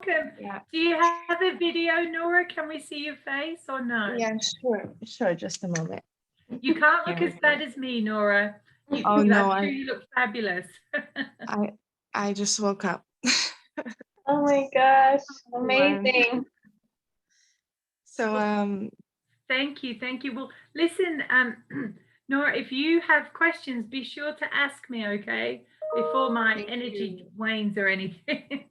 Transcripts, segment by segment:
welcome. Yeah. Do you have a video, Nora? Can we see your face or no? Yeah, sure. Just a moment. You can't look as bad as me, Nora. Oh no, I'm sure you look fabulous. I just woke up. Oh my gosh, amazing. So Thank you. Well, listen, Nora, if you have questions, be sure to ask me, okay? Before my energy wanes or anything.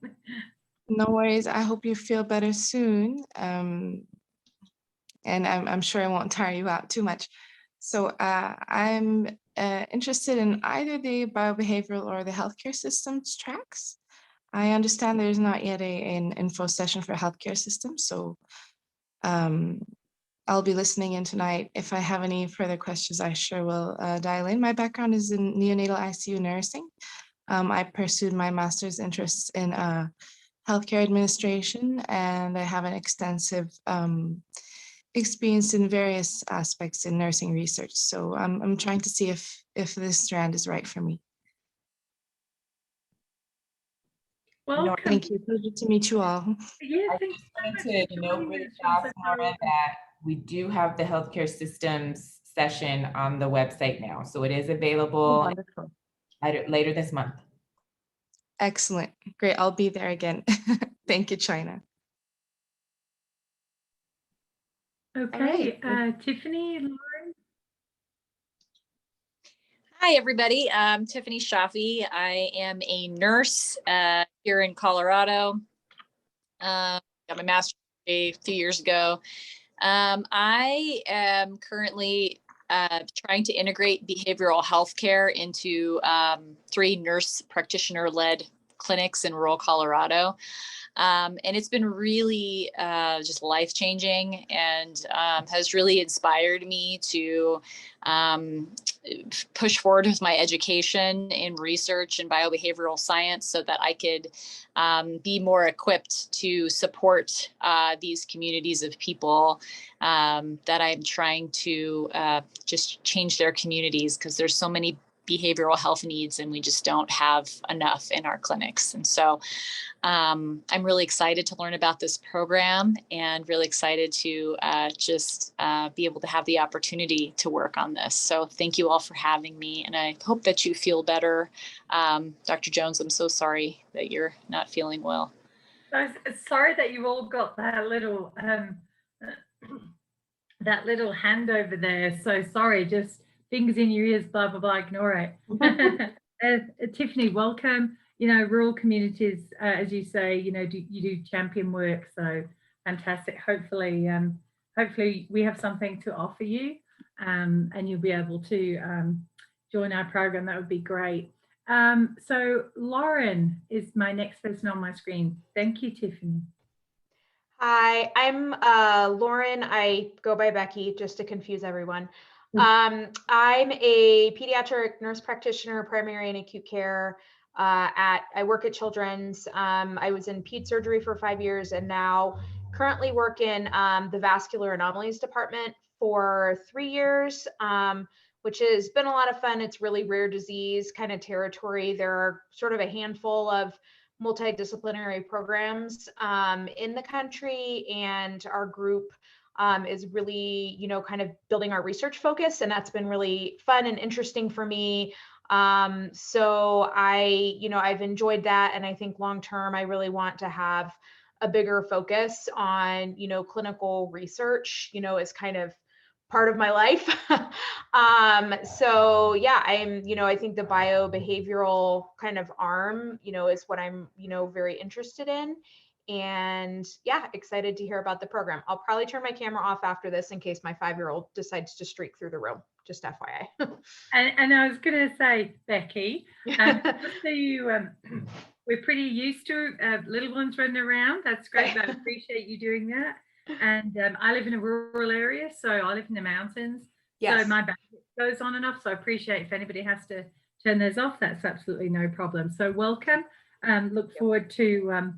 no worries. I hope you feel better soon. And I'm sure I won't tire you out too much. So I'm interested in either the biobehavioral or the healthcare systems tracks. I understand there's not yet an info session for healthcare systems, so I'll be listening in tonight. If I have any further questions, I sure will dial in. My background is in neonatal ICU nursing. I pursued my master's interests in healthcare administration, and I have an extensive experience in various aspects in nursing research. So I'm trying to see if this strand is right for me. Welcome. Thank you. Pleasure to meet you all. Yeah, I thanks just so much wanted for to note joining really us. I'm so fast, Nora, sorry. that we do have the healthcare systems session on the website now. So it is available Wonderful. later this month. Excellent. Great. I'll be there again. Thank you, China. Okay, Tiffany, Lauren. Hi, everybody. I'm Tiffany Schaffe. I am a nurse here in Colorado. Got my master's degree a few years ago. I am currently trying to integrate behavioral health care into 3 nurse practitioner-led clinics in rural Colorado. And it's been really just life-changing and has really inspired me to push forward with my education in research and biobehavioral science so that I could be more equipped to support these communities of people that I'm trying to just change their communities, because there's so many behavioral health needs and we just don't have enough in our clinics. And so I'm really excited to learn about this program and really excited to just be able to have the opportunity to work on this. So thank you all for having me, and I hope that you feel better. Dr. Jones, I'm so sorry that you're not feeling well. Sorry that you all got that little hand over there. So sorry, just fingers in your ears, blah, blah, blah, ignore it. Tiffany, welcome. You know, rural communities, as you say, you know, you do champion work, so fantastic. Hopefully we have something to offer you, and you'll be able to join our program. That would be great. So Lauren is my next person on my screen. Thank you, Tiffany. Hi, I'm Lauren. I go by Becky, just to confuse everyone. I'm a pediatric nurse practitioner, primary and acute care. I work at Children's. I was in ped surgery for 5 years and now currently work in the vascular anomalies department for 3 years, which has been a lot of fun. It's really rare disease kind of territory. There are sort of a handful of multidisciplinary programs in the country, and our group is really, you know, kind of building our research focus, and that's been really fun and interesting for me. So I've enjoyed that, and I think long term I really want to have a bigger focus on, you know, clinical research, you know, as kind of part of my life. So yeah, I think the biobehavioral kind of arm, you know, is what I'm, you know, very interested in. And yeah, excited to hear about the program. I'll probably turn my camera off after this in case my 5-year-old decides to streak through the room, just FYI. and I was going to say, Becky, so we're pretty used to little ones running around. That's great. I appreciate you doing that. And I live in a rural area, so I live in the mountains. Yes. So my back goes on and off. So I appreciate if anybody has to turn those off, that's absolutely no problem. So welcome. Look forward to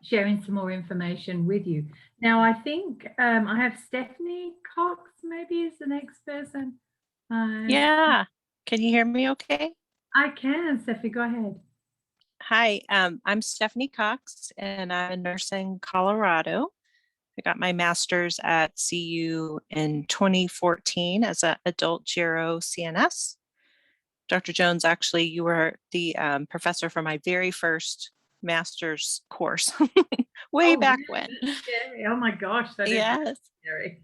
sharing some more information with you. Now, I think I have Stephanie Cox maybe is the next person. Yeah. Can you hear me okay? I can, Stephanie, go ahead. Hi, I'm Stephanie Cox, and I'm a nurse in Colorado. I got my master's at CU in 2014 as an adult gero CNS. Dr. Jones, actually, you were the professor for my very first master's course way back when. Scary. Oh my gosh, that is Yes. scary.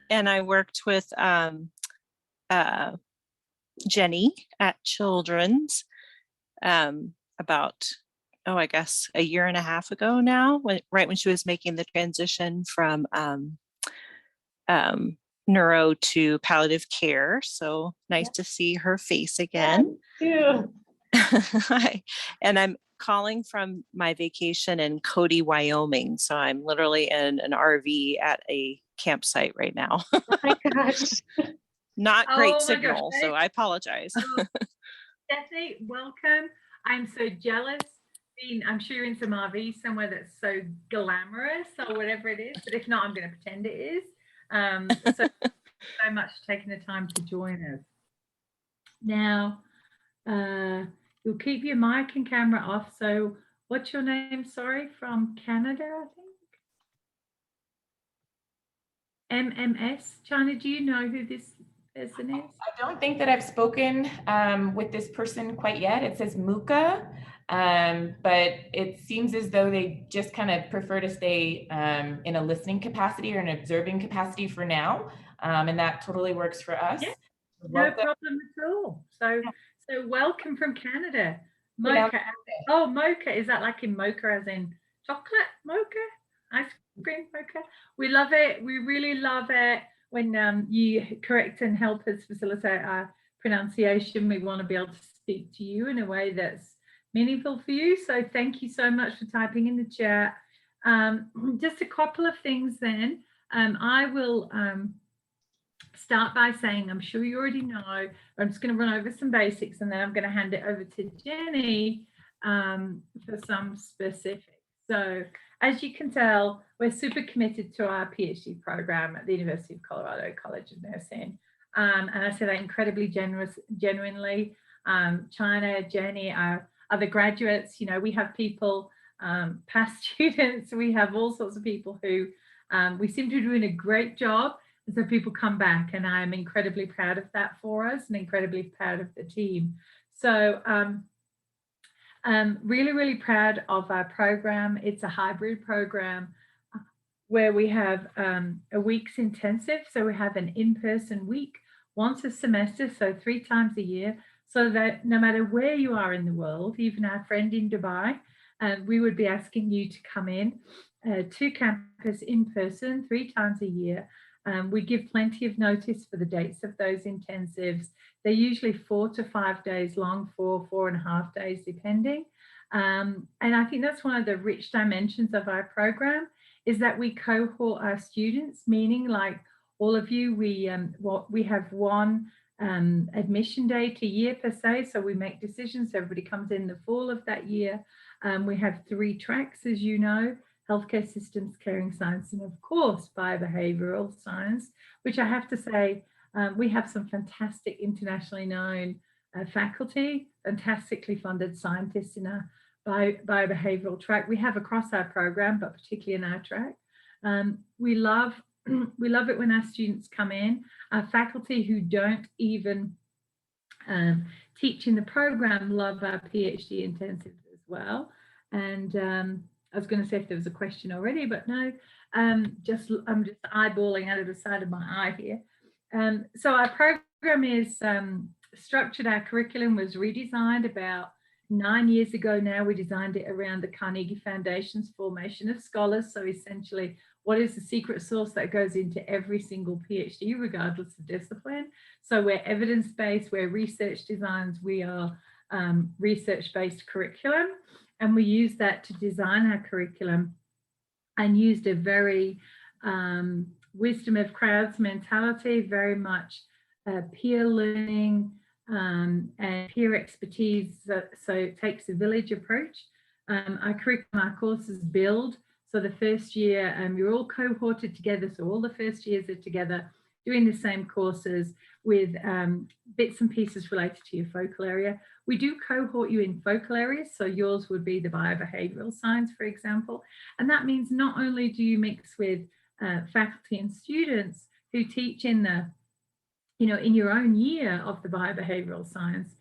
And I worked with Jenny at Children's about, I guess a year and a half ago now, right when she was making the transition from neuro to palliative care. So nice to see her face again. Yeah, Hi. And I'm calling from my vacation in Cody, Wyoming. So I'm literally in an RV at a campsite right now. oh my gosh. Not Oh great my signal, gosh. so I apologize. Stephanie, welcome. I'm so jealous. I'm sure you're in some RV somewhere that's so glamorous or whatever it is, but if not, I'm going to pretend it is. So much for taking the time to join us. Now, you'll keep your mic and camera off. So what's your name? Sorry, from Canada, I think. MMS. China, do you know who this person is? I don't think that I've spoken with this person quite yet. It says Muka, but it seems as though they just kind of prefer to stay in a listening capacity or an observing capacity for now. And that totally works for us. Yeah, no problem at all. So welcome from Canada. Mocha. Oh, mocha. Is that like in mocha as in chocolate mocha? Ice cream mocha? We love it. We really love it when you correct and help us facilitate our pronunciation. We want to be able to speak to you in a way that's meaningful for you. So thank you so much for typing in the chat. Just a couple of things then. I will start by saying, I'm sure you already know, I'm just going to run over some basics and then I'm going to hand it over to Jenny for some specifics. So as you can tell, we're super committed to our PhD program at the University of Colorado College of Nursing. And I say that incredibly genuinely. China, Jenny, our other graduates, we have people, past students, we have all sorts of people who we seem to be doing a great job. And so people come back, and I'm incredibly proud of that for us and incredibly proud of the team. So really, really proud of our program. It's a hybrid program where we have a week's intensive. So we have an in-person week once a semester, so 3 times a year, so that no matter where you are in the world, even our friend in Dubai, we would be asking you to come in to campus in person 3 times a year. We give plenty of notice for the dates of those intensives. They're usually 4 to 5 days long, 4.5 days, depending. And I think that's one of the rich dimensions of our program, is that we cohort our students, meaning like all of you, we have one admission date a year per se. So we make decisions. Everybody comes in the fall of that year. We have 3 tracks, as you know: healthcare systems, caring science, and of course, biobehavioral science, which I have to say, we have some fantastic internationally known faculty, fantastically funded scientists in our biobehavioral track. We have across our program, but particularly in our track. We love it when our students come in. Our faculty who don't even teach in the program love our PhD intensives as well. And I was going to say if there was a question already, but no, I'm just eyeballing out of the side of my eye here. So our program is structured. Our curriculum was redesigned about 9 years ago now. We designed it around the Carnegie Foundation's formation of scholars. So essentially, what is the secret sauce that goes into every single PhD, regardless of discipline? So we're evidence-based, we're research designs, we are research-based curriculum. And we use that to design our curriculum, and used a very wisdom of crowds mentality, very much peer learning and peer expertise. So it takes a village approach. Our curriculum, our courses build. So the first year, you're all cohorted together. So all the first years are together doing the same courses with bits and pieces related to your focal area. We do cohort you in focal areas, so yours would be the biobehavioral science, for example, and that means not only do you mix with faculty and students who teach in the, in your own year of the biobehavioral science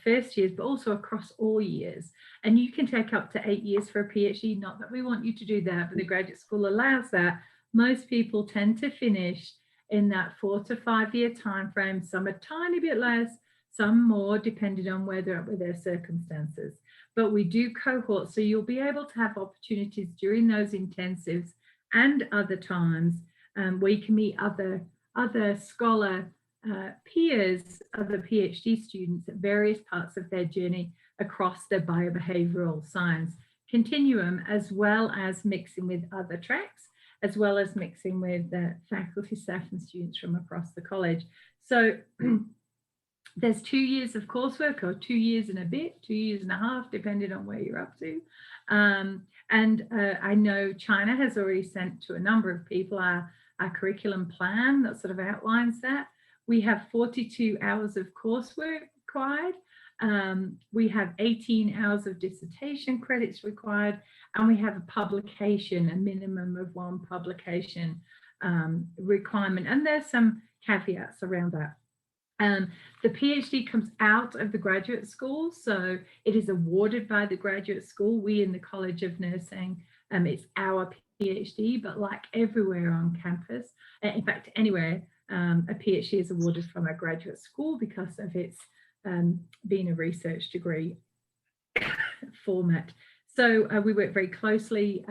first years, but also across all years. And you can take up to 8 years for a PhD, not that we want you to do that, but the graduate school allows that. Most people tend to finish in that 4 to 5 year time frame, some a tiny bit less, some more, depending on where they're at with their circumstances. But we do cohort, so you'll be able to have opportunities during those intensives and other times where you can meet other scholar peers, other PhD students at various parts of their journey across the biobehavioral science continuum, as well as mixing with other tracks, as well as mixing with faculty, staff and students from across the college. So there's 2 years of coursework, or 2 years and a bit, 2 years and a half, depending on where you're up to. I know China has already sent to a number of people our curriculum plan that sort of outlines that. We have 42 hours of coursework required. We have 18 hours of dissertation credits required, and we have a publication, a minimum of 1 publication requirement. And there's some caveats around that. The PhD comes out of the graduate school, so it is awarded by the graduate school. We in the College of Nursing, it's our PhD, but like everywhere on campus, in fact, anywhere, a PhD is awarded from a graduate school because of its being a research degree format. So we work very closely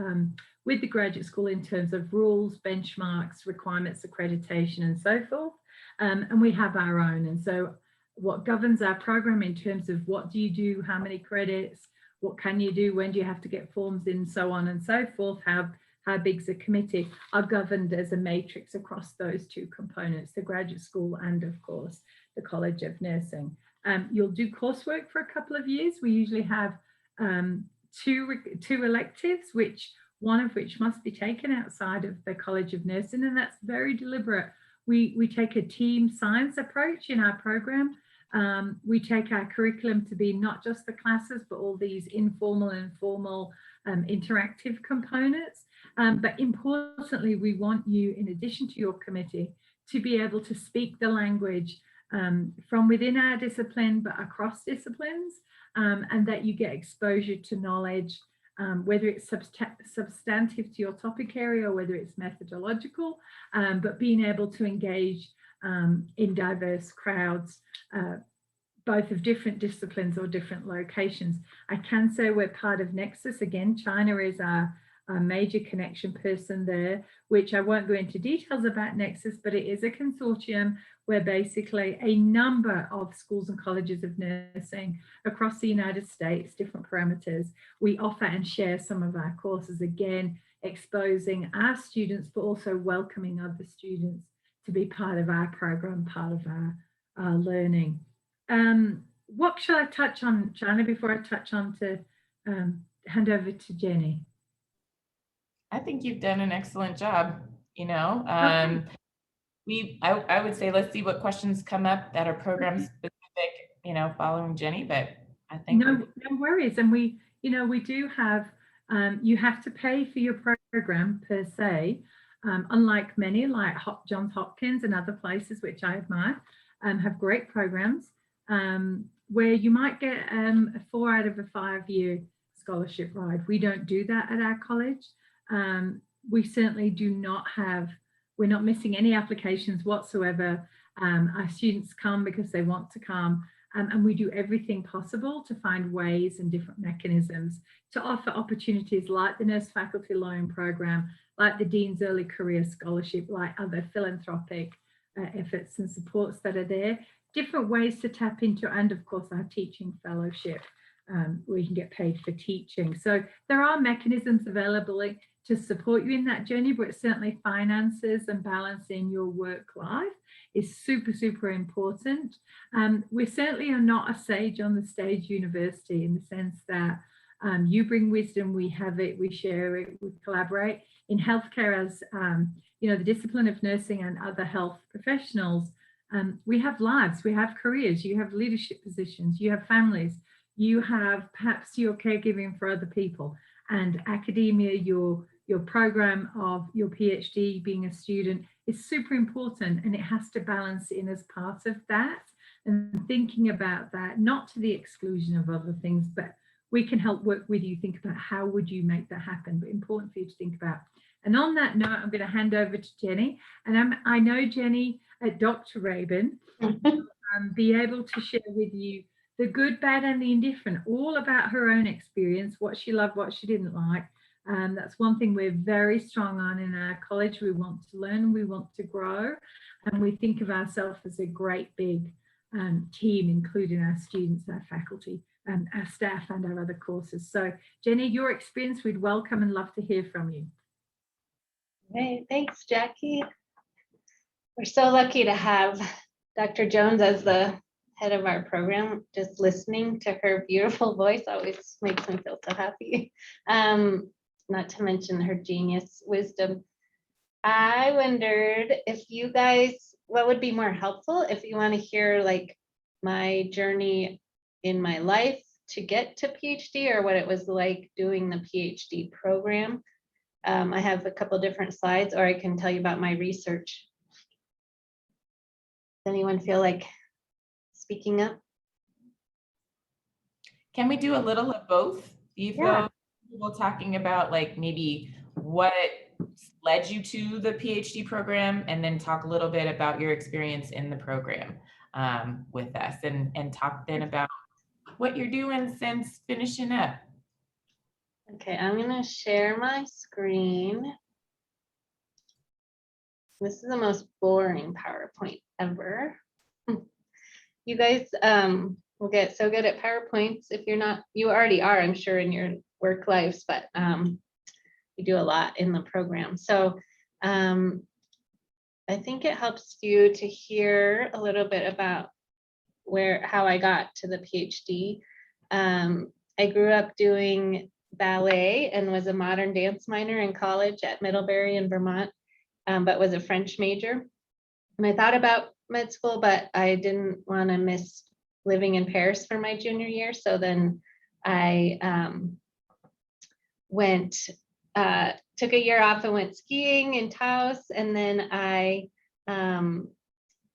with the graduate school in terms of rules, benchmarks, requirements, accreditation, and so forth. And we have our own. And so what governs our program in terms of what do you do, how many credits, what can you do, when do you have to get forms in, so on and so forth, how big's a committee, are governed as a matrix across those 2 components, the graduate school and of course the College of Nursing. You'll do coursework for a couple of years. We usually have 2 electives, one of which must be taken outside of the College of Nursing, and that's very deliberate. We take a team science approach in our program. We take our curriculum to be not just the classes, but all these informal and formal interactive components. But importantly, we want you, in addition to your committee, to be able to speak the language from within our discipline, but across disciplines, and that you get exposure to knowledge, whether it's substantive to your topic area or whether it's methodological, but being able to engage in diverse crowds, both of different disciplines or different locations. I can say we're part of Nexus. Again, China is our major connection person there, which I won't go into details about Nexus, but it is a consortium where basically a number of schools and colleges of nursing across the United States, different parameters, we offer and share some of our courses, again, exposing our students, but also welcoming other students to be part of our program, part of our learning. What shall I touch on, China, before I touch on to hand over to Jenny? I think you've done an excellent job, Okay. I would say let's see what questions come up that are program specific, following Jenny, but I think no worries. And we do have, you have to pay for your program per se, unlike many like Johns Hopkins and other places which I admire, have great programs where you might get a 4 out of a 5 year scholarship ride. We don't do that at our college. We certainly do not have, we're not missing any applications whatsoever. Our students come because they want to come, and we do everything possible to find ways and different mechanisms to offer opportunities like the Nurse Faculty Loan Program, like the Dean's Early Career Scholarship, like other philanthropic efforts and supports that are there, different ways to tap into, and of course our teaching fellowship, where you can get paid for teaching. So there are mechanisms available to support you in that journey, but certainly finances and balancing your work life is super, super important. We certainly are not a sage on the stage university in the sense that you bring wisdom, we have it, we share it, we collaborate. In healthcare, as the discipline of nursing and other health professionals, we have lives, we have careers, you have leadership positions, you have families, you have perhaps you're caregiving for other people, and academia, your program of your PhD, being a student, is super important, and it has to balance in as part of that, and thinking about that, not to the exclusion of other things, but we can help work with you, think about how would you make that happen, but important for you to think about. And on that note, I'm going to hand over to Jenny, and I know Jenny at Dr. Rabin be able to share with you the good, bad, and the indifferent, all about her own experience, what she loved, what she didn't like. That's one thing we're very strong on in our college. We want to learn, we want to grow, and we think of ourselves as a great big team, including our students, our faculty, and our staff, and our other courses. So Jenny, your experience, we'd welcome and love to hear from you. Hey, thanks, Jackie. We're so lucky to have Dr. Jones as the head of our program. Just listening to her beautiful voice always makes me feel so happy. Not to mention her genius wisdom. I wondered if you guys, what would be more helpful if you want to hear like my journey in my life to get to PhD, or what it was like doing the PhD program. I have a couple different slides, or I can tell you about my research. Does anyone feel like speaking up? Can we do a little of both? You Yeah. feel talking about like maybe what led you to the PhD program, and then talk a little bit about your experience in the program with us, and talk then about what you're doing since finishing up. Okay, I'm gonna share my screen. This is the most boring PowerPoint ever. You guys will get so good at PowerPoints. If you're not, you already are, I'm sure, in your work lives, but you do a lot in the program. So I think it helps you to hear a little bit about how I got to the PhD. I grew up doing ballet and was a modern dance minor in college at Middlebury in Vermont, but was a French major. And I thought about med school, but I didn't want to miss living in Paris for my junior year. So then I took a year off and went skiing in Taos. And then I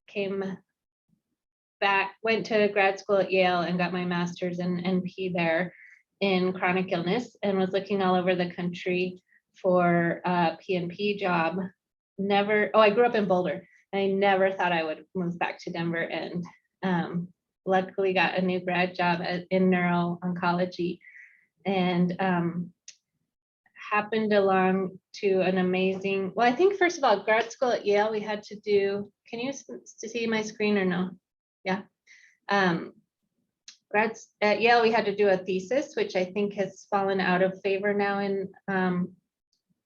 came back, went to grad school at Yale and got my master's in NP there in chronic illness, and was looking all over the country for a PNP job. I grew up in Boulder. I never thought I would move back to Denver, and luckily got a new grad job in neuro-oncology, and happened along to an amazing, well, I think first of all, grad school at Yale, we had to do, can you see my screen or no? Yeah. Grads at Yale, we had to do a thesis, which I think has fallen out of favor now in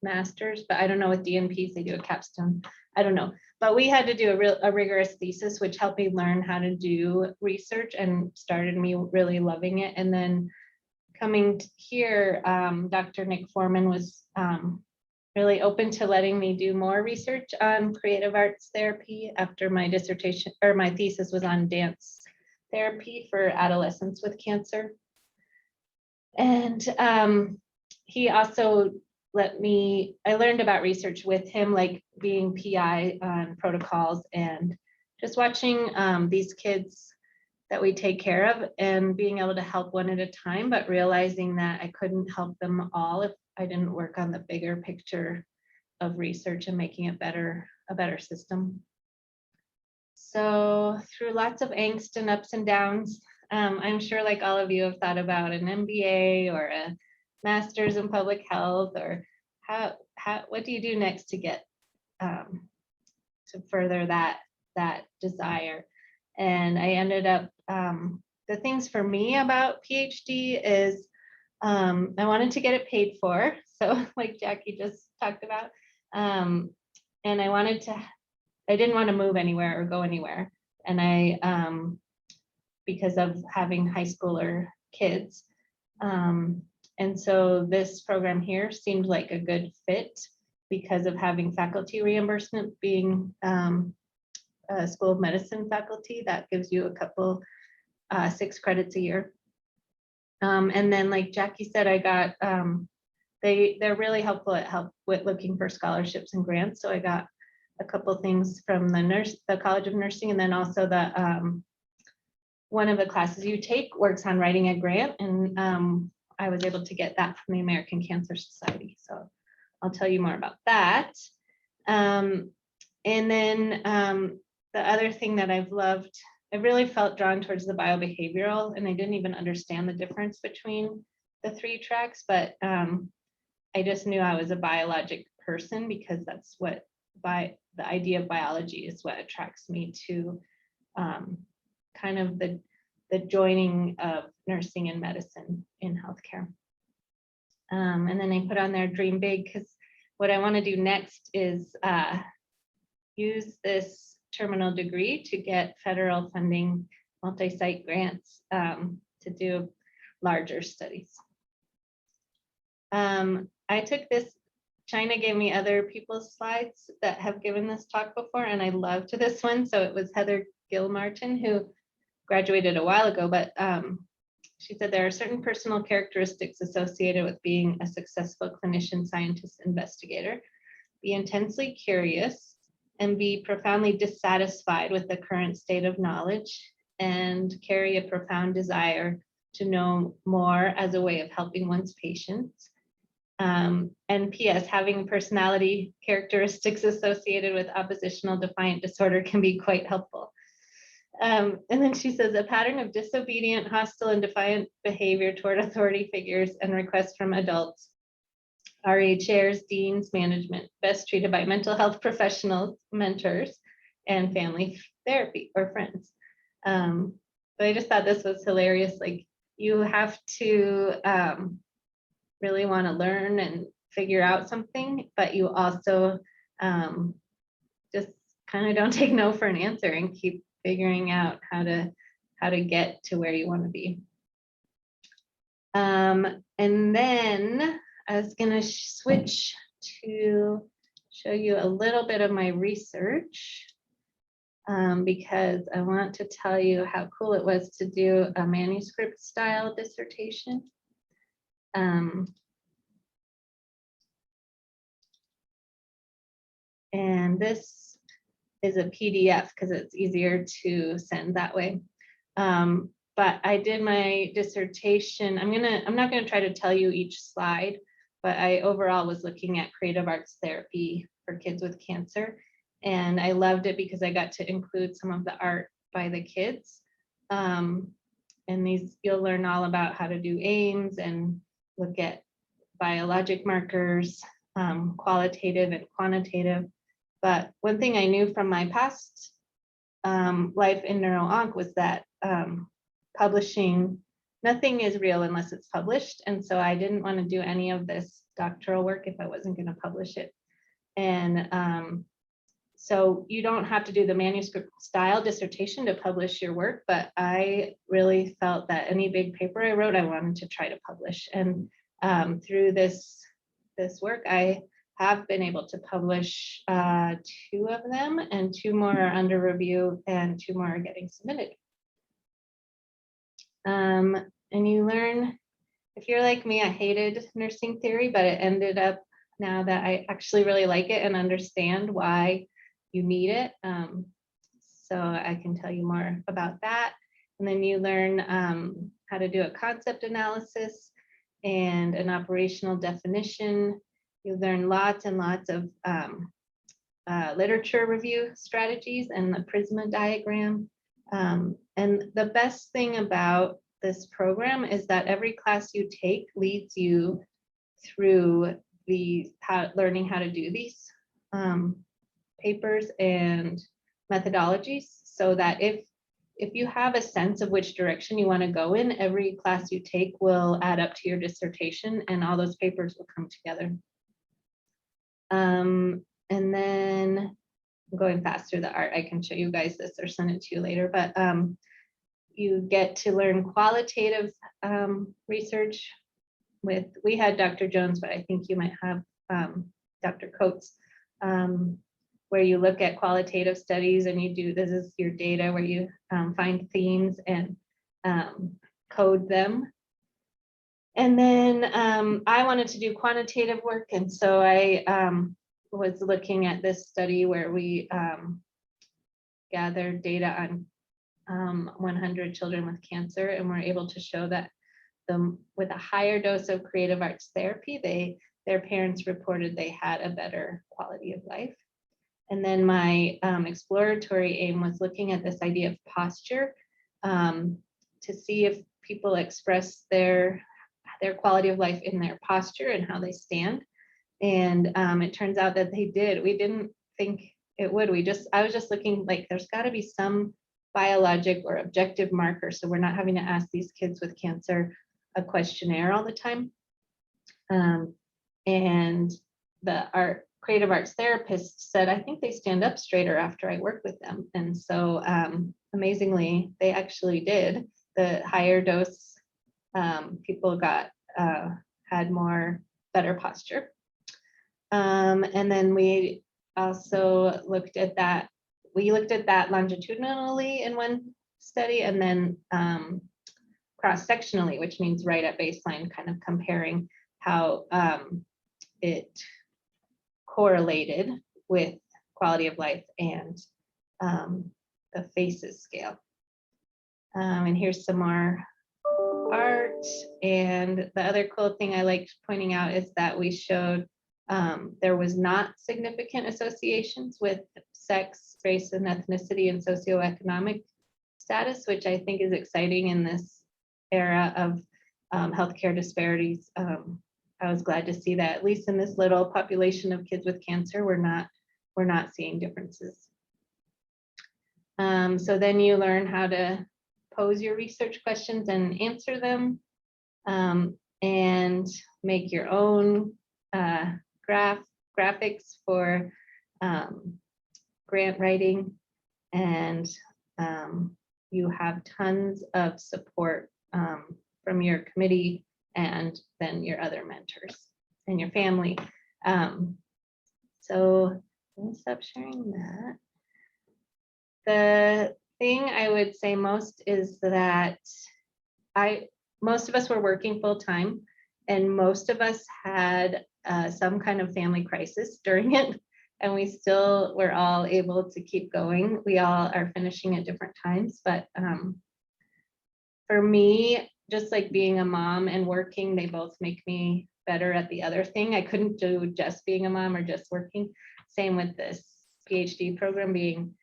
masters, but I don't know, with DNPs, they do a capstone. I don't know, but we had to do a rigorous thesis, which helped me learn how to do research and started me really loving it. And then coming here, Dr. Nick Foreman was really open to letting me do more research on creative arts therapy after my dissertation, or my thesis was on dance therapy for adolescents with cancer. And he also I learned about research with him, like being PI on protocols and just watching these kids that we take care of and being able to help one at a time, but realizing that I couldn't help them all if I didn't work on the bigger picture of research and making it a better system. So through lots of angst and ups and downs, I'm sure like all of you have thought about an MBA or a master's in public health, or what do you do next to get to further that desire? And I ended up, the things for me about PhD is I wanted to get it paid for. So like Jackie just talked about, and I didn't want to move anywhere or go anywhere. And I, because of having high schooler kids. And so this program here seemed like a good fit because of having faculty reimbursement being School of Medicine faculty. That gives you a couple, 6 credits a year. And then like Jackie said, I got, they're really helpful with looking for scholarships and grants. So I got a couple things from the College of Nursing, and then also the, one of the classes you take works on writing a grant, and I was able to get that from the American Cancer Society. So I'll tell you more about that. And then the other thing that I've loved, I really felt drawn towards the biobehavioral, and I didn't even understand the difference between the 3 tracks, but I just knew I was a biologic person, because that's what the idea of biology is what attracts me to kind of the joining of nursing and medicine in healthcare. And then I put on there dream big, because what I want to do next is use this terminal degree to get federal funding, multi-site grants to do larger studies. I took this, China gave me other people's slides that have given this talk before, and I loved this one. So it was Heather Gilmartin, who graduated a while ago, but she said there are certain personal characteristics associated with being a successful clinician, scientist, investigator. Be intensely curious and be profoundly dissatisfied with the current state of knowledge, and carry a profound desire to know more as a way of helping one's patients. And P.S. having personality characteristics associated with oppositional defiant disorder can be quite helpful. And then she says a pattern of disobedient, hostile, and defiant behavior toward authority figures and requests from adults, RA chairs, deans, management, best treated by mental health professionals, mentors, and family therapy or friends. But I just thought this was hilarious. Like, you have to really want to learn and figure out something, but you also just kind of don't take no for an answer and keep figuring out how to get to where you want to be. And then I was going to switch to show you a little bit of my research, because I want to tell you how cool it was to do a manuscript style dissertation. And this is a PDF because it's easier to send that way. But I did my dissertation. I'm not gonna try to tell you each slide, but I overall was looking at creative arts therapy for kids with cancer. And I loved it because I got to include some of the art by the kids. And these, you'll learn all about how to do aims and look at biologic markers, qualitative and quantitative. But one thing I knew from my past life in neuro-onc was that publishing, nothing is real unless it's published. And so I didn't want to do any of this doctoral work if I wasn't going to publish it. And so you don't have to do the manuscript style dissertation to publish your work, but I really felt that any big paper I wrote, I wanted to try to publish. And through this work, I have been able to publish 2 of them, and 2 more are under review, and 2 more are getting submitted. And you learn, if you're like me, I hated nursing theory, but it ended up now that I actually really like it and understand why you need it. So I can tell you more about that. And then you learn how to do a concept analysis and an operational definition. You learn lots and lots of literature review strategies and the Prisma diagram. And the best thing about this program is that every class you take leads you through learning how to do these papers and methodologies, so that if you have a sense of which direction you want to go in, every class you take will add up to your dissertation and all those papers will come together. And then I'm going fast through the art. I can show you guys this or send it to you later, but you get to learn qualitative research we had Dr. Jones, but I think you might have Dr. Coates, where you look at qualitative studies and you do, this is your data where you find themes and code them. And then I wanted to do quantitative work. And so I was looking at this study where we gathered data on 100 children with cancer, and we're able to show that with a higher dose of creative arts therapy, their parents reported they had a better quality of life. And then my exploratory aim was looking at this idea of posture to see if people express their quality of life in their posture and how they stand. And it turns out that they did. We didn't think it would. I was just looking like there's got to be some biologic or objective marker, so we're not having to ask these kids with cancer a questionnaire all the time. And our creative arts therapist said, I think they stand up straighter after I work with them. And so amazingly, they actually did. The higher dose people had better posture. And then we also looked at that. We looked at that longitudinally in one study, and then cross-sectionally, which means right at baseline, kind of comparing how it correlated with quality of life and the FACES scale. And here's some more art. And the other cool thing I liked pointing out is that we showed there was not significant associations with sex, race, and ethnicity and socioeconomic status, which I think is exciting in this era of healthcare disparities. I was glad to see that at least in this little population of kids with cancer, we're not seeing differences. So then you learn how to pose your research questions and answer them, and make your own graphics for grant writing, and you have tons of support from your committee and then your other mentors and your family. So let me stop sharing that. The thing I would say most is that most of us were working full time, and most of us had some kind of family crisis during it, and we still were all able to keep going. We all are finishing at different times, but for me, just like being a mom and working, they both make me better at the other thing. I couldn't do just being a mom or just working. Same with this PhD program, being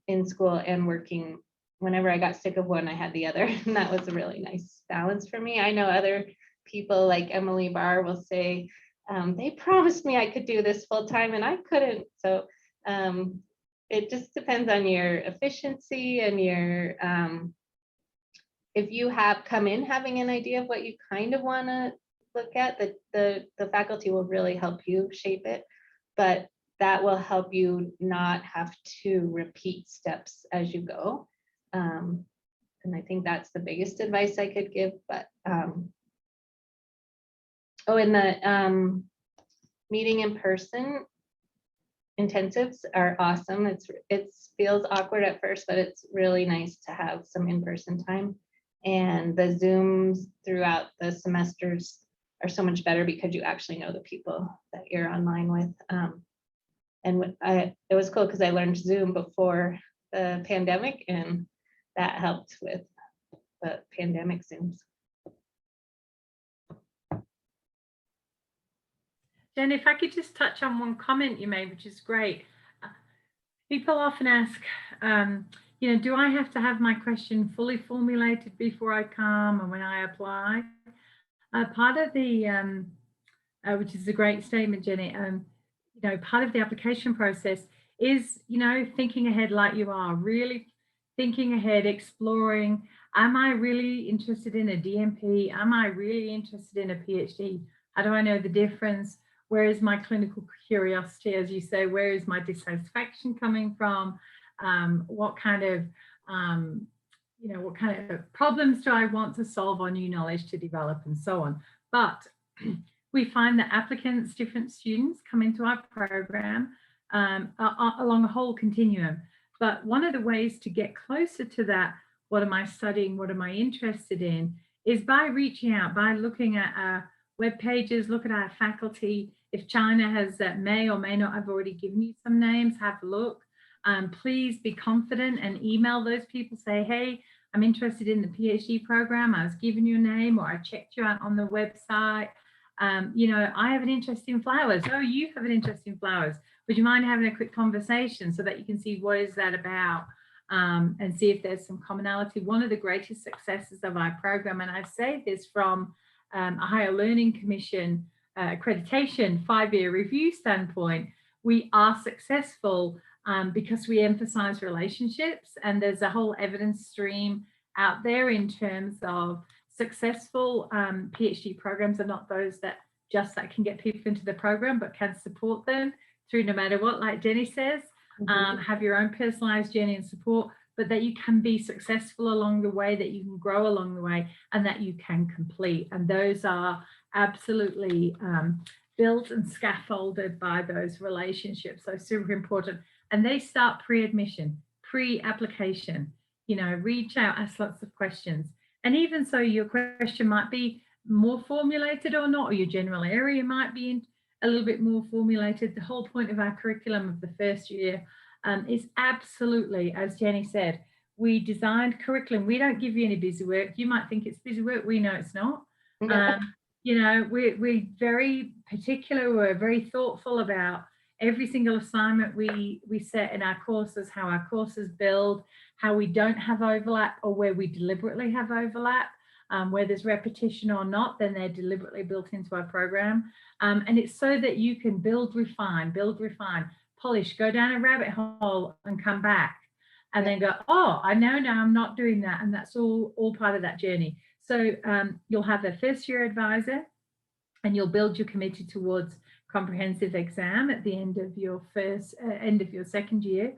in school and working. Whenever I got sick of one, I had the other, and that was a really nice balance for me. I know other people like Emily Barr will say, they promised me I could do this full time and I couldn't. So it just depends on your efficiency and your, if you have come in having an idea of what you kind of want to look at, the faculty will really help you shape it, but that will help you not have to repeat steps as you go. And I think that's the biggest advice I could give. But oh, and the meeting in person intensives are awesome. It feels awkward at first, but it's really nice to have some in-person time. And the Zooms throughout the semesters are so much better because you actually know the people that you're online with. And it was cool because I learned Zoom before the pandemic, and that helped with the pandemic Zooms. Jen, if I could just touch on one comment you made, which is great. People often ask, you know, do I have to have my question fully formulated before I come or when I apply? Part of the, which is a great statement, Jenny, you know, part of the application process is, you know, thinking ahead like you are, really thinking ahead, exploring, am I really interested in a DNP? Am I really interested in a PhD? How do I know the difference? Where is my clinical curiosity? As you say, where is my dissatisfaction coming from? What kind of, you know, what kind of problems do I want to solve or new knowledge to develop and so on? But we find that applicants, different students come into our program along a whole continuum. But one of the ways to get closer to that, what am I studying, what am I interested in, is by reaching out, by looking at our web pages, look at our faculty. If China has may or may not, I've already given you some names, have a look. Please be confident and email those people, say, hey, I'm interested in the PhD program. I was giving you a name, or I checked you out on the website. You know, I have an interest in flowers. Oh, you have an interest in flowers. Would you mind having a quick conversation so that you can see what is that about, and see if there's some commonality. One of the greatest successes of our program, and I say this from a Higher Learning Commission accreditation 5-year review standpoint, we are successful because we emphasize relationships, and there's a whole evidence stream out there in terms of successful PhD programs are not those that can get people into the program, but can support them through no matter what, like Jenny says, have your own personalized journey and support, but that you can be successful along the way, that you can grow along the way, and that you can complete. And those are absolutely built and scaffolded by those relationships. So super important. And they start pre-admission, pre-application, you know, reach out, ask lots of questions. And even so, your question might be more formulated or not, or your general area might be a little bit more formulated. The whole point of our curriculum of the first year is absolutely, as Jenny said, we designed curriculum. We don't give you any busy work. You might think it's busy work. We know it's not. You know, we're very particular. We're very thoughtful about every single assignment we set in our courses, how our courses build, how we don't have overlap, or where we deliberately have overlap. Where there's repetition or not, then they're deliberately built into our program. And it's so that you can build, refine, polish, go down a rabbit hole and come back and then go, oh, I know now I'm not doing that. And that's all part of that journey. So you'll have a first year advisor, and you'll build your committee towards comprehensive exam at the end of your second year,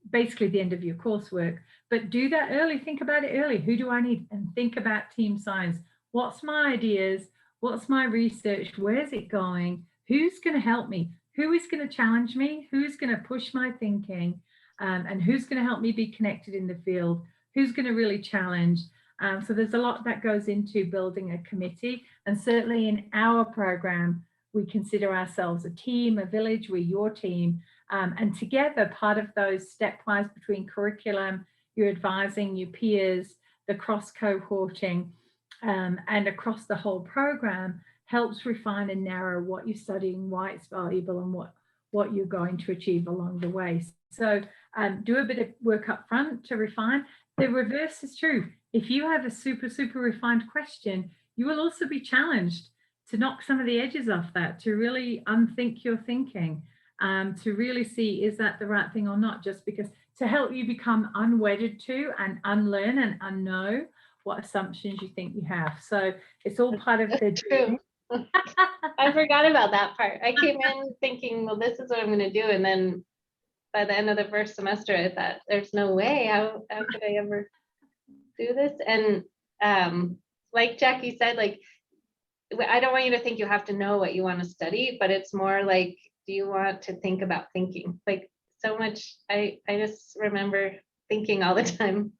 basically the end of your coursework. But do that early, think about it early. Who do I need? And think about team science. What's my ideas? What's my research? Where's it going? Who's going to help me? Who is going to challenge me? Who's going to push my thinking? And who's going to help me be connected in the field? Who's going to really challenge? So there's a lot that goes into building a committee. And certainly in our program, we consider ourselves a team, a village. We're your team. And together, part of those stepwise between curriculum, your advising, your peers, the cross-cohorting, and across the whole program helps refine and narrow what you're studying, why it's valuable, and what you're going to achieve along the way. So do a bit of work up front to refine. The reverse is true. If you have a super, super refined question, you will also be challenged to knock some of the edges off that, to really unthink your thinking, to really see, is that the right thing or not? Just because, to help you become unwedded to and unlearn and unknow what assumptions you think you have. So it's all part of the true. I forgot about that part. I came in thinking, well, this is what I'm going to do. And then by the end of the first semester, I thought, there's no way. How could I ever do this? And like Jackie said, like, I don't want you to think you have to know what you want to study, but it's more like, do you want to think about thinking? Like, so much, I just remember thinking all the time.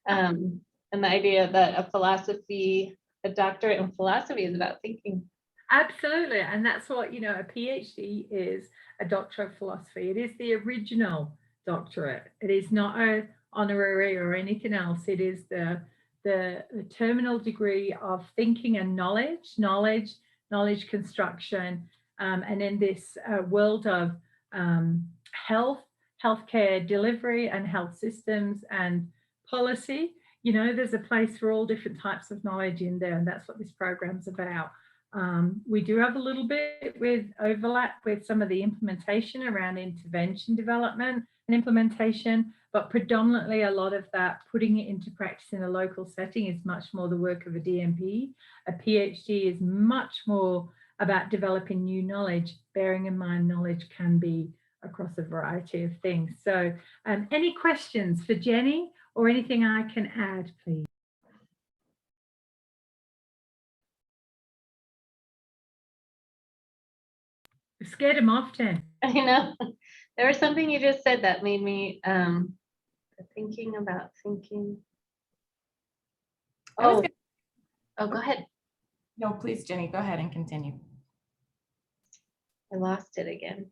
And the idea that a doctorate in philosophy is about thinking. Absolutely. And that's what, you know, a PhD is, a doctor of philosophy. It is the original doctorate. It is not an honorary or anything else. It is the terminal degree of thinking and knowledge construction. And in this world of healthcare delivery and health systems and policy, you know, there's a place for all different types of knowledge in there. And that's what this program's about. We do have a little bit with overlap with some of the implementation around intervention development and implementation, but predominantly a lot of that, putting it into practice in a local setting, is much more the work of a DMP. A PhD is much more about developing new knowledge, bearing in mind knowledge can be across a variety of things. So any questions for Jenny or anything I can add, please? Scared them off, Jen. I know. There was something you just said that made me thinking about thinking. I was Oh, gonna- oh, go ahead. No, please, Jenny, go ahead and continue. I lost it again.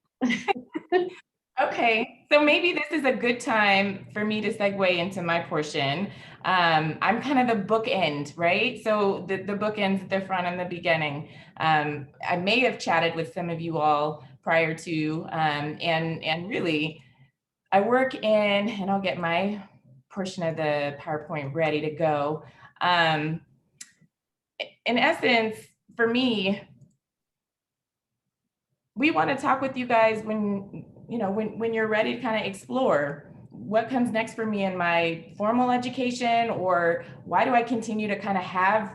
Okay, so maybe this is a good time for me to segue into my portion. I'm kind of the bookend, right? So the bookends at the front and the beginning. I may have chatted with some of you all prior to, and really, I work in, and I'll get my portion of the PowerPoint ready to go. In essence, for me, we want to talk with you guys when, you know, when you're ready to kind of explore what comes next for me in my formal education, or why do I continue to kind of have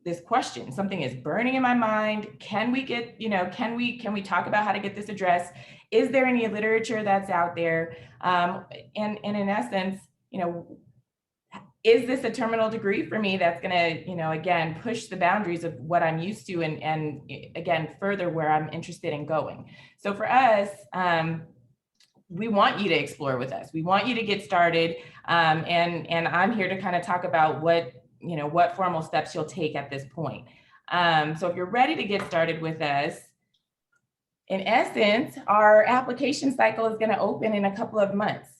this question? Something is burning in my mind. Can we get, you know, can we talk about how to get this addressed? Is there any literature that's out there? And in essence, you know, is this a terminal degree for me that's going to, you know, again, push the boundaries of what I'm used to, and again, further where I'm interested in going? So for us, we want you to explore with us. We want you to get started. And I'm here to kind of talk about what, you know, what formal steps you'll take at this point. So if you're ready to get started with us, in essence, our application cycle is going to open in a couple of months.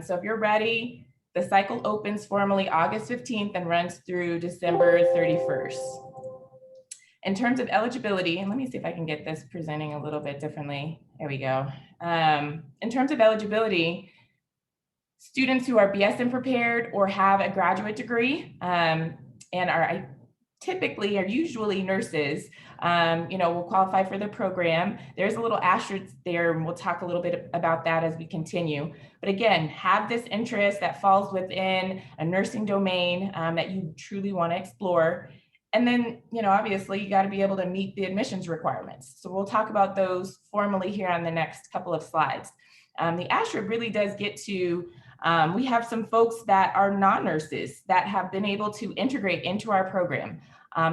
So if you're ready, the cycle opens formally August 15th and runs through December 31st. In terms of eligibility, and let me see if I can get this presenting a little bit differently. There we go. In terms of eligibility, students who are BSN prepared or have a graduate degree and are typically are usually nurses, you know, will qualify for the program. There's a little asterisk there, and we'll talk a little bit about that as we continue. But again, have this interest that falls within a nursing domain that you truly want to explore. And then, you know, obviously you got to be able to meet the admissions requirements. So we'll talk about those formally here on the next couple of slides. The asterisk really does get to, we have some folks that are non-nurses that have been able to integrate into our program.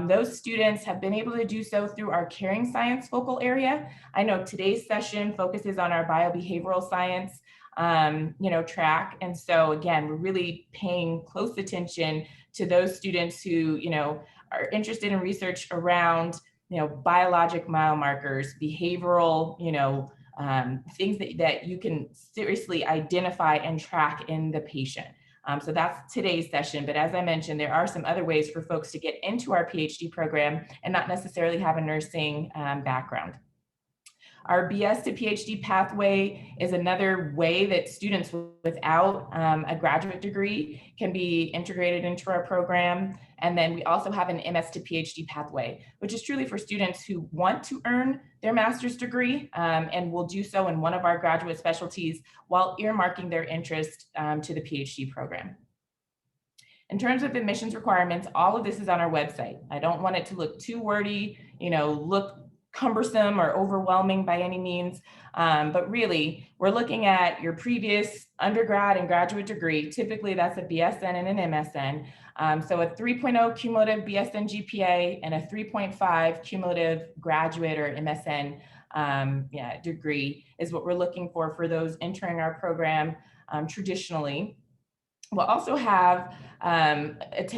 Those students have been able to do so through our caring science focal area. I know today's session focuses on our biobehavioral science, you know, track. And so again, we're really paying close attention to those students who, you know, are interested in research around, you know, biologic biomarkers, behavioral, you know, things that you can seriously identify and track in the patient. So that's today's session. But as I mentioned, there are some other ways for folks to get into our PhD program and not necessarily have a nursing background. Our BS to PhD pathway is another way that students without a graduate degree can be integrated into our program. And then we also have an MS to PhD pathway, which is truly for students who want to earn their master's degree and will do so in one of our graduate specialties while earmarking their interest to the PhD program. In terms of admissions requirements, all of this is on our website. I don't want it to look too wordy, you know, look cumbersome or overwhelming by any means, but really we're looking at your previous undergrad and graduate degree. Typically that's a BSN and an MSN. So a 3.0 cumulative BSN GPA and a 3.5 cumulative graduate or MSN degree is what we're looking for those entering our program traditionally. We'll also have,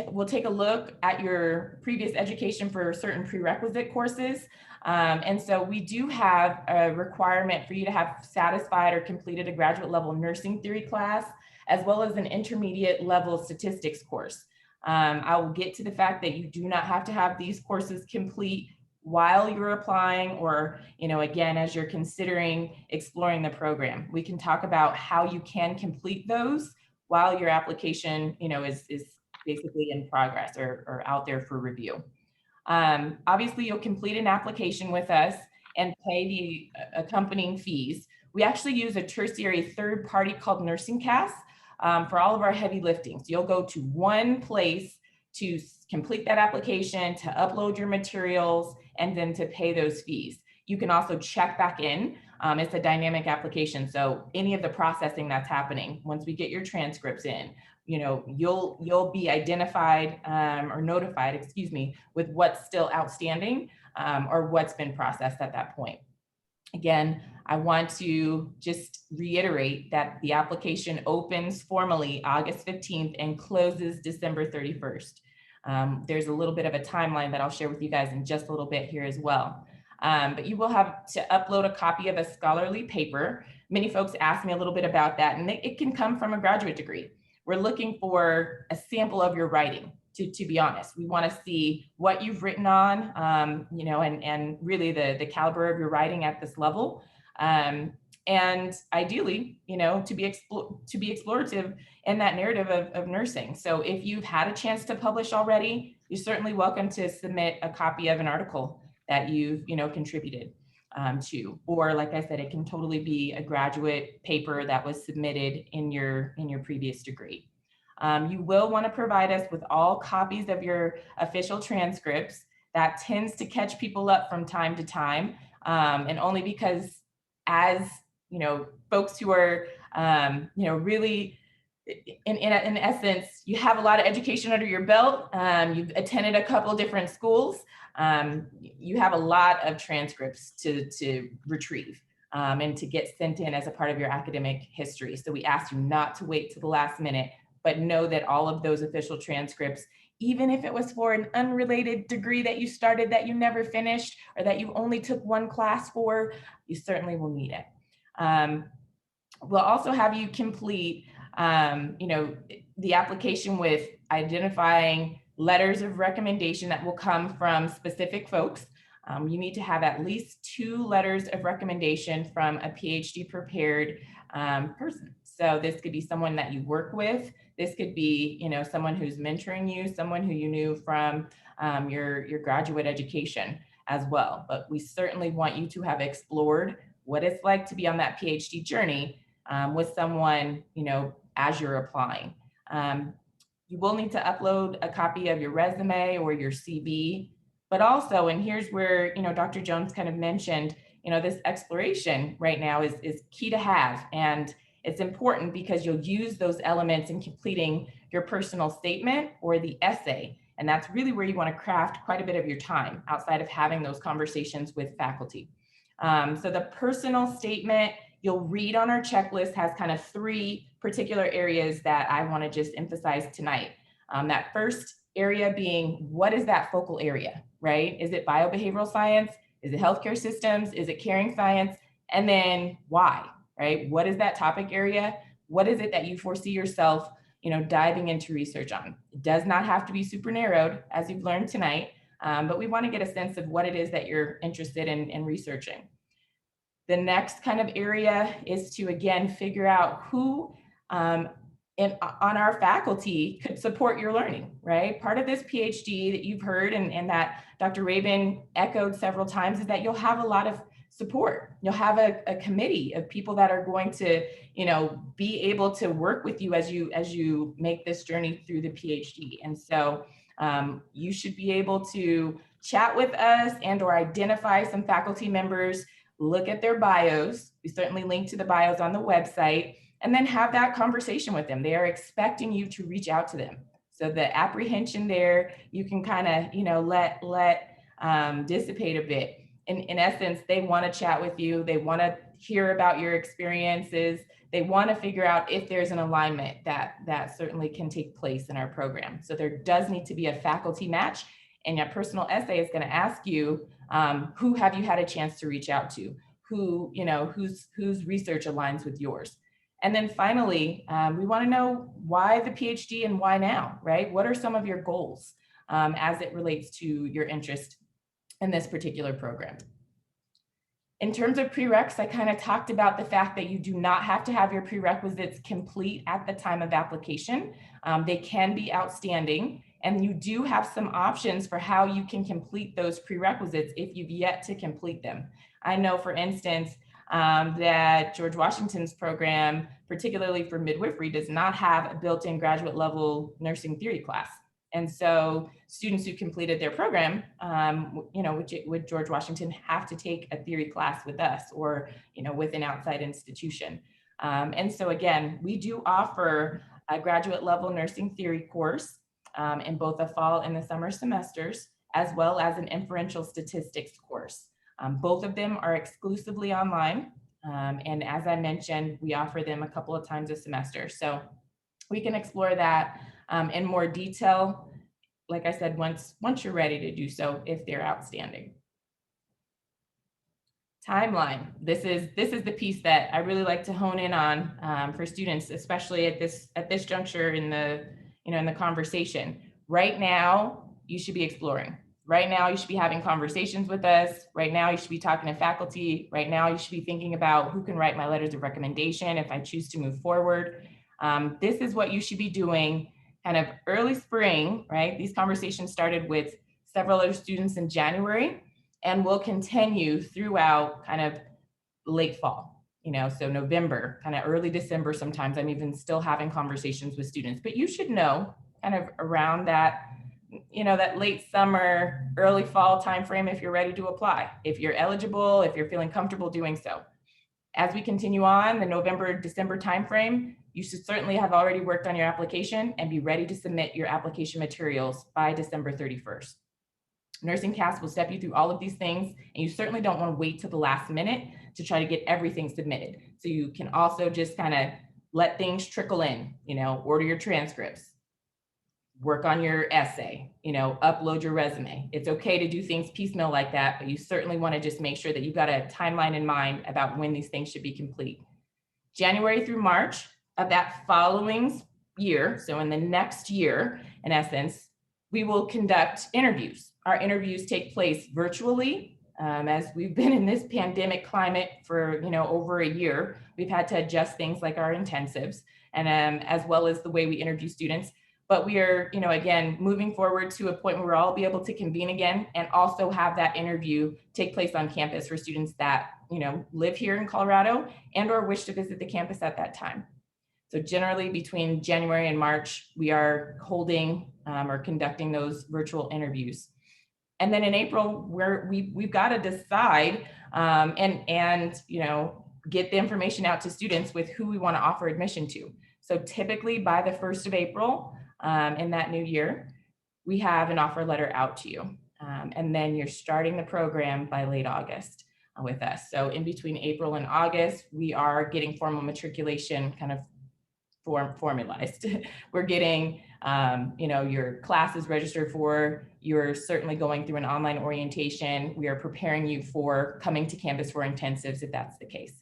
we'll take a look at your previous education for certain prerequisite courses. And so we do have a requirement for you to have satisfied or completed a graduate level nursing theory class, as well as an intermediate level statistics course. I will get to the fact that you do not have to have these courses complete while you're applying, or, you know, again, as you're considering exploring the program. We can talk about how you can complete those while your application, you know, is basically in progress or out there for review. Obviously, you'll complete an application with us and pay the accompanying fees. We actually use a tertiary third party called Nursing Cast for all of our heavy lifting. So you'll go to one place to complete that application, to upload your materials, and then to pay those fees. You can also check back in. It's a dynamic application. So any of the processing that's happening, once we get your transcripts in, you know, you'll be identified or notified, excuse me, with what's still outstanding or what's been processed at that point. Again, I want to just reiterate that the application opens formally August 15th and closes December 31st. There's a little bit of a timeline that I'll share with you guys in just a little bit here as well. But you will have to upload a copy of a scholarly paper. Many folks ask me a little bit about that, and it can come from a graduate degree. We're looking for a sample of your writing, to be honest. We want to see what you've written on, you know, and really the caliber of your writing at this level. And ideally, you know, to be explorative in that narrative of nursing. So if you've had a chance to publish already, you're certainly welcome to submit a copy of an article that you've, you know, contributed to. Or like I said, it can totally be a graduate paper that was submitted in your previous degree. You will want to provide us with all copies of your official transcripts. That tends to catch people up from time to time, and only because, as you know, folks who are, you know, really, in essence, you have a lot of education under your belt. You've attended a couple different schools. You have a lot of transcripts to retrieve and to get sent in as a part of your academic history. So we ask you not to wait to the last minute, but know that all of those official transcripts, even if it was for an unrelated degree that you started that you never finished, or that you only took one class for, you certainly will need it. We'll also have you complete, you know, the application with identifying letters of recommendation that will come from specific folks. You need to have at least 2 letters of recommendation from a PhD prepared person. So this could be someone that you work with. This could be, you know, someone who's mentoring you, someone who you knew from your graduate education as well. But we certainly want you to have explored what it's like to be on that PhD journey with someone, you know, as you're applying. You will need to upload a copy of your resume or your CV, but also, and here's where, you know, Dr. Jones kind of mentioned, you know, this exploration right now is key to have. And it's important because you'll use those elements in completing your personal statement or the essay. And that's really where you want to craft quite a bit of your time outside of having those conversations with faculty. So the personal statement you'll read on our checklist has kind of 3 particular areas that I want to just emphasize tonight. That first area being, what is that focal area, right? Is it biobehavioral science? Is it healthcare systems? Is it caring science? And then why, right? What is that topic area? What is it that you foresee yourself, you know, diving into research on? It does not have to be super narrowed, as you've learned tonight, but we want to get a sense of what it is that you're interested in researching. The next kind of area is to, again, figure out who on our faculty could support your learning, right? Part of this PhD that you've heard and that Dr. Rabin echoed several times is that you'll have a lot of support. You'll have a committee of people that are going to, you know, be able to work with you as you make this journey through the PhD. And so you should be able to chat with us and or identify some faculty members, look at their bios. We certainly link to the bios on the website, and then have that conversation with them. They are expecting you to reach out to them. So the apprehension there, you can kind of, you know, let dissipate a bit. In essence, they want to chat with you. They want to hear about your experiences. They want to figure out if there's an alignment that certainly can take place in our program. So there does need to be a faculty match, and your personal essay is going to ask you, who have you had a chance to reach out to? Who, you know, whose research aligns with yours? And then finally, we want to know why the PhD and why now, right? What are some of your goals as it relates to your interest in this particular program? In terms of prereqs, I kind of talked about the fact that you do not have to have your prerequisites complete at the time of application. They can be outstanding, and you do have some options for how you can complete those prerequisites if you've yet to complete them. I know, for instance, that George Washington's program, particularly for midwifery, does not have a built-in graduate level nursing theory class. And so students who completed their program, you know, with George Washington, have to take a theory class with us or, you know, with an outside institution. And so again, we do offer a graduate level nursing theory course in both the fall and the summer semesters, as well as an inferential statistics course. Both of them are exclusively online. And as I mentioned, we offer them a couple of times a semester. So we can explore that in more detail, like I said, once you're ready to do so, if they're outstanding. Timeline. This is the piece that I really like to hone in on for students, especially at this juncture in the conversation. Right now, you should be exploring. Right now, you should be having conversations with us. Right now, you should be talking to faculty. Right now, you should be thinking about who can write my letters of recommendation if I choose to move forward. This is what you should be doing kind of early spring, right? These conversations started with several other students in January and will continue throughout kind of late fall, so November, kind of early December sometimes. I'm even still having conversations with students, but you should know kind of around that, that late summer, early fall timeframe if you're ready to apply, if you're eligible, if you're feeling comfortable doing so. As we continue on the November, December timeframe, you should certainly have already worked on your application and be ready to submit your application materials by December 31st. Nursing Cast will step you through all of these things, and you certainly don't want to wait till the last minute to try to get everything submitted. So you can also just kind of let things trickle in, order your transcripts, work on your essay, upload your resume. It's okay to do things piecemeal like that, but you certainly want to just make sure that you've got a timeline in mind about when these things should be complete. January through March of that following year, so in the next year, in essence, we will conduct interviews. Our interviews take place virtually. As we've been in this pandemic climate for over a year, we've had to adjust things like our intensives and as well as the way we interview students. But we are, again, moving forward to a point where we'll all be able to convene again and also have that interview take place on campus for students that, live here in Colorado and or wish to visit the campus at that time. So generally between January and March, we are holding or conducting those virtual interviews. And then in April, we've got to decide and get the information out to students with who we want to offer admission to. So typically by the 1st of April in that new year, we have an offer letter out to you. And then you're starting the program by late August with us. So in between April and August, we are getting formal matriculation kind of formalized. We're getting, your classes registered for, you're certainly going through an online orientation. We are preparing you for coming to campus for intensives if that's the case.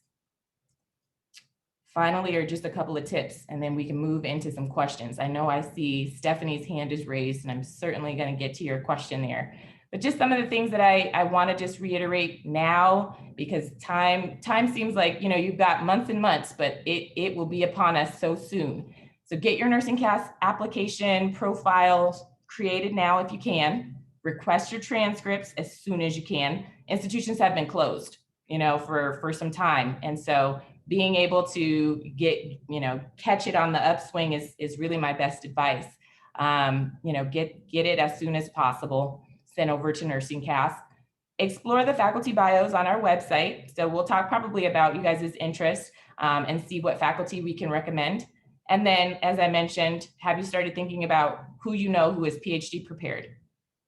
Finally, are just a couple of tips, and then we can move into some questions. I know I see Stephanie's hand is raised, and I'm certainly going to get to your question there. But just some of the things that I want to just reiterate now, because time seems like, you've got months and months, but it will be upon us so soon. So get your Nursing Cast application profile created now if you can. Request your transcripts as soon as you can. Institutions have been closed, for some time. And so being able to get, catch it on the upswing is really my best advice. Get it as soon as possible. Sent over to Nursing Cast. Explore the faculty bios on our website. So we'll talk probably about you guys' interest and see what faculty we can recommend. And then, as I mentioned, have you started thinking about who who is PhD prepared?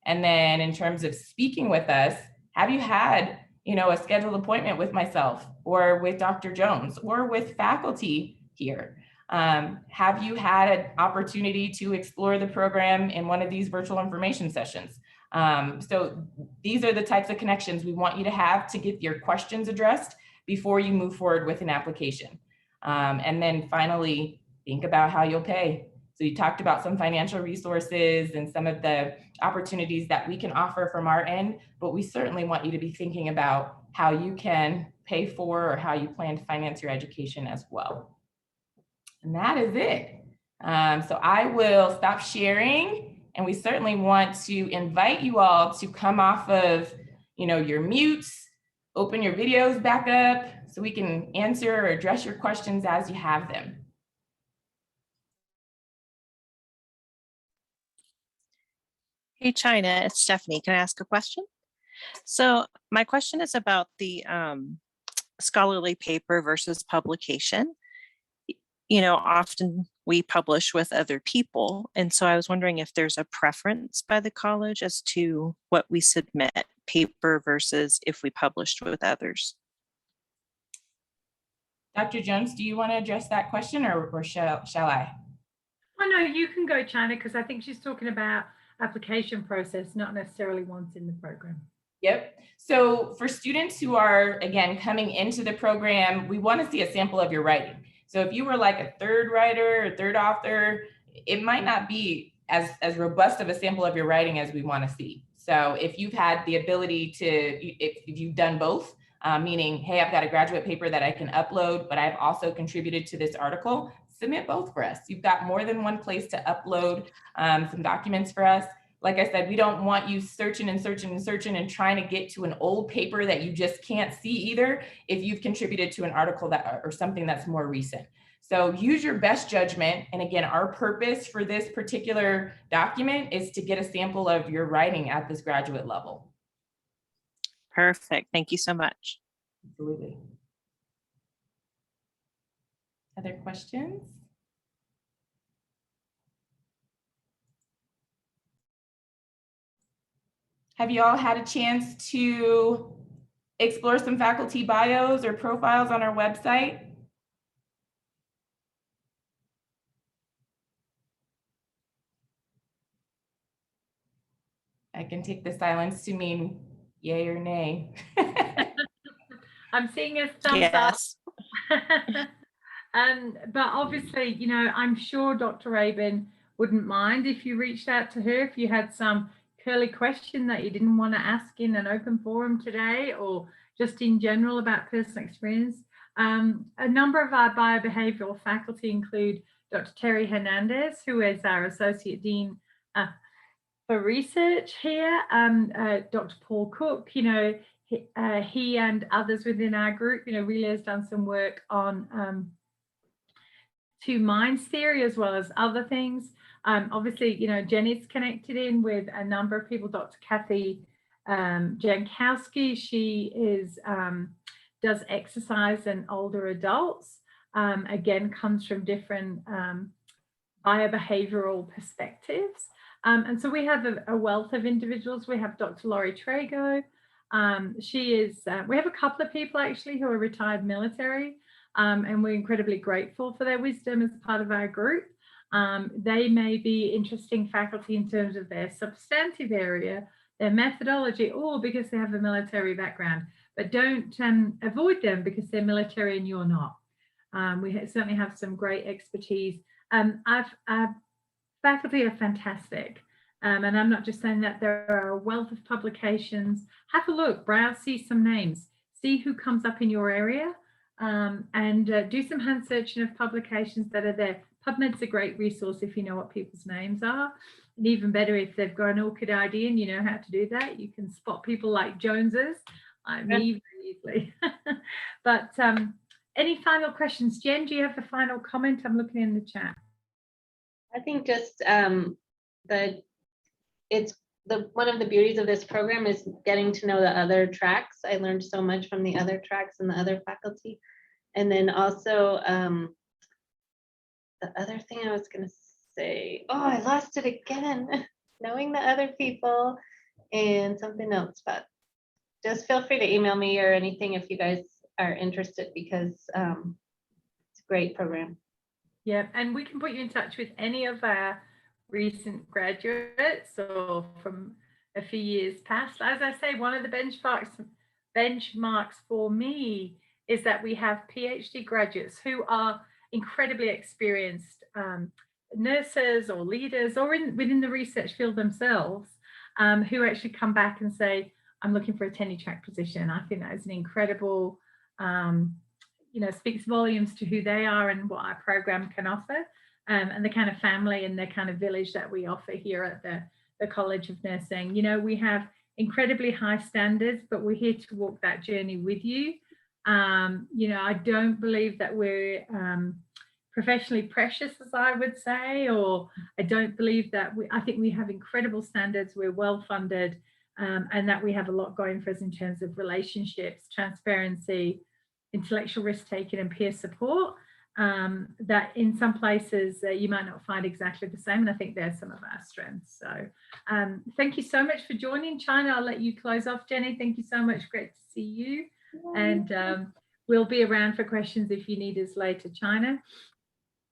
And then in terms of speaking with us, have you had a scheduled appointment with myself or with Dr. Jones or with faculty here? Have you had an opportunity to explore the program in one of these virtual information sessions? So these are the types of connections we want you to have to get your questions addressed before you move forward with an application. And then finally, think about how you'll pay. So you talked about some financial resources and some of the opportunities that we can offer from our end, but we certainly want you to be thinking about how you can pay for or how you plan to finance your education as well. And that is it. So I will stop sharing. And we certainly want to invite you all to come off of, your mutes, open your videos back up so we can answer or address your questions as you have them. Hey, China, it's Stephanie. Can I ask a question? So my question is about the scholarly paper versus publication. Often we publish with other people. And so I was wondering if there's a preference by the college as to what we submit, paper versus if we published with others. Dr. Jones, do you want to address that question, or shall I? Oh, no, you can go, China, because I think she's talking about application process, not necessarily once in the program. Yep. So for students who are, again, coming into the program, we want to see a sample of your writing. So if you were like a third writer or third author, it might not be as robust of a sample of your writing as we want to see. So if you've had the ability to, if you've done both, meaning, hey, I've got a graduate paper that I can upload, but I've also contributed to this article, submit both for us. You've got more than one place to upload some documents for us. Like I said, we don't want you searching and searching and searching and trying to get to an old paper that you just can't see either if you've contributed to an article that or something that's more recent. So use your best judgment. And again, our purpose for this particular document is to get a sample of your writing at this graduate level. Perfect. Thank you so much. Absolutely. Other questions? Have you all had a chance to explore some faculty bios or profiles on our website? I can take the silence to mean yay or nay. I'm seeing a thumbs Yes. up. But obviously, you know, I'm sure Dr. Rabin wouldn't mind if you reached out to her if you had some curly question that you didn't want to ask in an open forum today, or just in general about personal experience. A number of our biobehavioral faculty include Dr. Terry Hernandez, who is our Associate Dean for Research here, Dr. Paul Cook, you know, he and others within our group, you know, really has done some work on two minds theory as well as other things. Obviously, you know, Jenny's connected in with a number of people. Dr. Kathy Jankowski, she is does exercise in older adults. Again, comes from different biobehavioral perspectives. And so we have a wealth of individuals. We have Dr. Laurie Trago. She is, we have a couple of people actually who are retired military, and we're incredibly grateful for their wisdom as part of our group. They may be interesting faculty in terms of their substantive area, their methodology, or because they have a military background, but don't avoid them because they're military and you're not. We certainly have some great expertise. Our faculty are fantastic. And I'm not just saying that, there are a wealth of publications. Have a look, browse, see some names, see who comes up in your area, and do some hand searching of publications that are there. PubMed's a great resource if you know what people's names are. And even better if they've got an ORCID ID and you know how to do that. You can spot people like Joneses, like me, very easily. But any final questions? Jen, do you have a final comment? I'm looking in the chat. I think just one of the beauties of this program is getting to know the other tracks. I learned so much from the other tracks and the other faculty. And then also the other thing I was going to say, oh, I lost it again. Knowing the other people and something else, but just feel free to email me or anything if you guys are interested, because it's a great program. Yeah, and we can put you in touch with any of our recent graduates or from a few years past. As I say, one of the benchmarks for me is that we have PhD graduates who are incredibly experienced nurses or leaders or within the research field themselves, who actually come back and say, I'm looking for a tenure track position. I think that is an incredible, you know, speaks volumes to who they are and what our program can offer, and the kind of family and the kind of village that we offer here at the College of Nursing. You know, we have incredibly high standards, but we're here to walk that journey with you. You know, I don't believe that we're professionally precious, as I would say, or I don't believe that I think we have incredible standards, we're well funded, and that we have a lot going for us in terms of relationships, transparency, intellectual risk taking and peer support. that in some places you might not find exactly the same. And I think there's some of our strengths. So thank you so much for joining. China, I'll let you close off. Jenny, thank you so much. Great to see you. And we'll be around for questions if you need us later, China.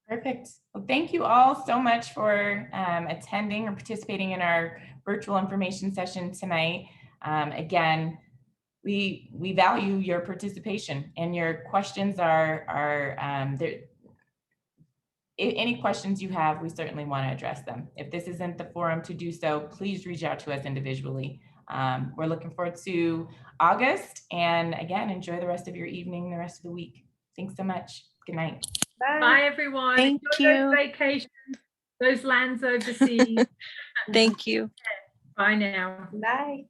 Perfect. Well, thank you all so much for attending or participating in our virtual information session tonight. Again, we value your participation, and your questions are there. Any questions you have, we certainly want to address them. If this isn't the forum to do so, please reach out to us individually. We're looking forward to August, and again, enjoy the rest of your evening, the rest of the week. Thanks so much. Good night. Bye everyone. Thank Enjoy you. those vacations, those lands overseas. Thank you. Bye now. Bye.